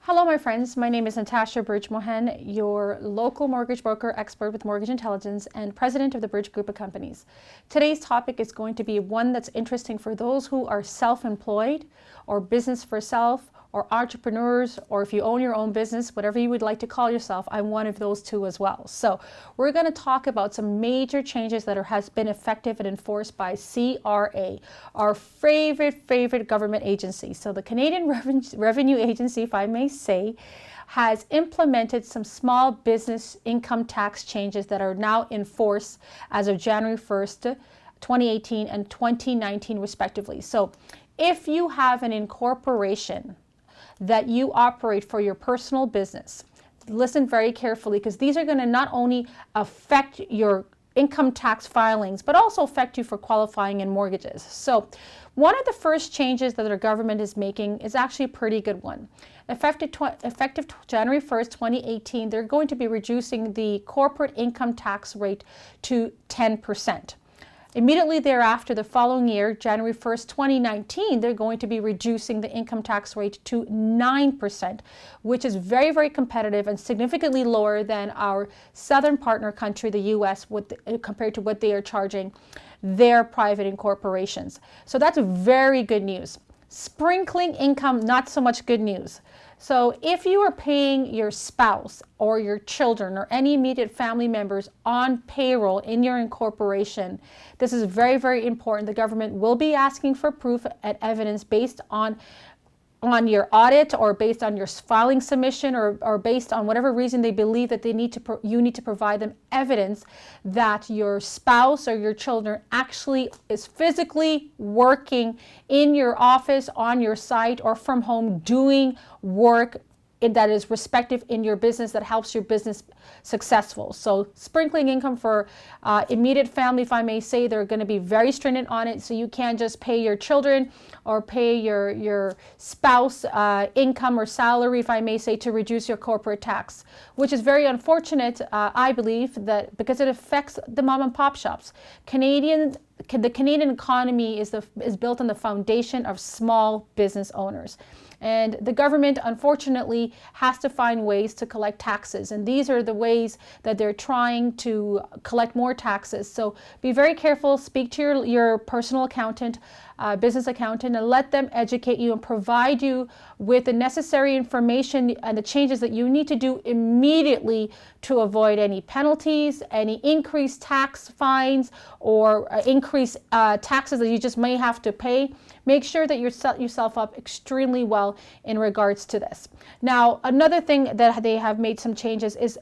Hello, my friends. My name is Natasha Bridgmohan, your local mortgage broker expert with Mortgage Intelligence and president of the Bridge Group of Companies. Today's topic is going to be one that's interesting for those who are self-employed or business for self or entrepreneurs, or if you own your own business, whatever you would like to call yourself. I'm one of those two as well. So we're going to talk about some major changes that has been effective and enforced by CRA, our favorite government agency. So the Canadian Revenue Agency, if I may say, has implemented some small business income tax changes that are now in force as of January 1st, 2018 and 2019 respectively. So if you have an incorporation that you operate for your personal business, listen very carefully, because these are going to not only affect your income tax filings, but also affect you for qualifying in mortgages. So one of the first changes that our government is making is actually a pretty good one. Effective January 1st, 2018, they're going to be reducing the corporate income tax rate to 10%. Immediately thereafter, the following year, January 1st, 2019, they're going to be reducing the income tax rate to 9%, which is very competitive and significantly lower than our southern partner country, the US, compared to what they are charging their private incorporations. So that's very good news. Sprinkling income, not so much good news. So if you are paying your spouse or your children or any immediate family members on payroll in your incorporation, this is very important. The government will be asking for proof and evidence based on your audit, or based on your filing submission, or based on whatever reason they believe that you need to provide them evidence that your spouse or your children actually is physically working in your office, on your site, or from home doing work that is respective in your business, that helps your business successful. So sprinkling income for immediate family, if I may say, they're going to be very stringent on it. So you can't just pay your children or pay your spouse income or salary, if I may say, to reduce your corporate tax, which is very unfortunate, I believe, that because it affects the mom and pop shops. The Canadian economy is built on the foundation of small business owners. And the government, unfortunately, has to find ways to collect taxes. And these are the ways that they're trying to collect more taxes. So be very careful. Speak to your personal accountant, business accountant, and let them educate you and provide you with the necessary information and the changes that you need to do immediately to avoid any penalties, any increased tax fines, or increased taxes that you just may have to pay. Make sure that you set yourself up extremely well in regards to this. Now, another thing that they have made some changes is,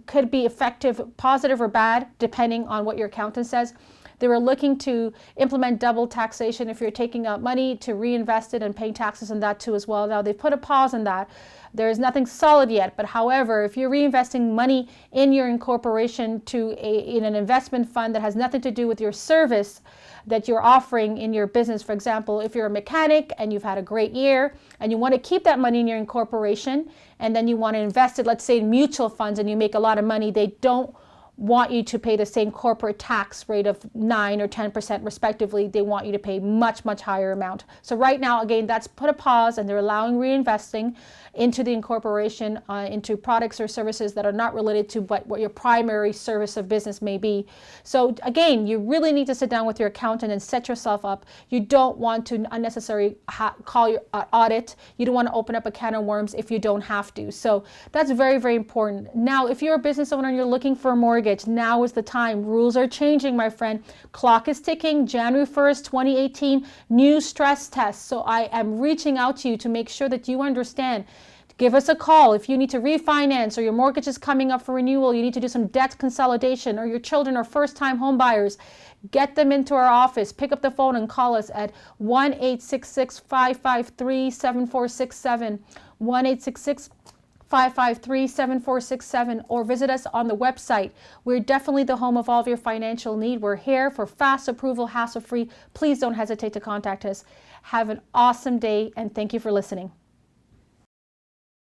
could be effective, positive or bad, depending on what your accountant says. They were looking to implement double taxation if you're taking out money to reinvest it and paying taxes on that too as well. Now they've put a pause on that. There is nothing solid yet, but however, if you're reinvesting money in your incorporation in an investment fund that has nothing to do with your service that you're offering in your business, for example, if you're a mechanic and you've had a great year and you want to keep that money in your incorporation and then you want to invest it, let's say in mutual funds, and you make a lot of money, they don't want you to pay the same corporate tax rate of 9 or 10% respectively. They want you to pay much higher amount. So right now, again, that's put a pause, and they're allowing reinvesting into the incorporation into products or services that are not related to what your primary service of business may be. So again, you really need to sit down with your accountant and set yourself up. You don't want to unnecessarily call your audit. You don't want to open up a can of worms if you don't have to. So that's very important. Now, if you're a business owner and you're looking for a mortgage, now is the time. Rules are changing, my friend. Clock is ticking. January 1st, 2018, new stress test. So I am reaching out to you to make sure that you understand. Give us a call if you need to refinance, or your mortgage is coming up for renewal, you need to do some debt consolidation, or your children are first-time home buyers. Get them into our office. Pick up the phone and call us at 1-866-553-7467, 1-866-553-7467, or visit us on the website. We're definitely the home of all of your financial need. We're here for fast approval, hassle-free. Please don't hesitate to contact us. Have an awesome day, and thank you for listening.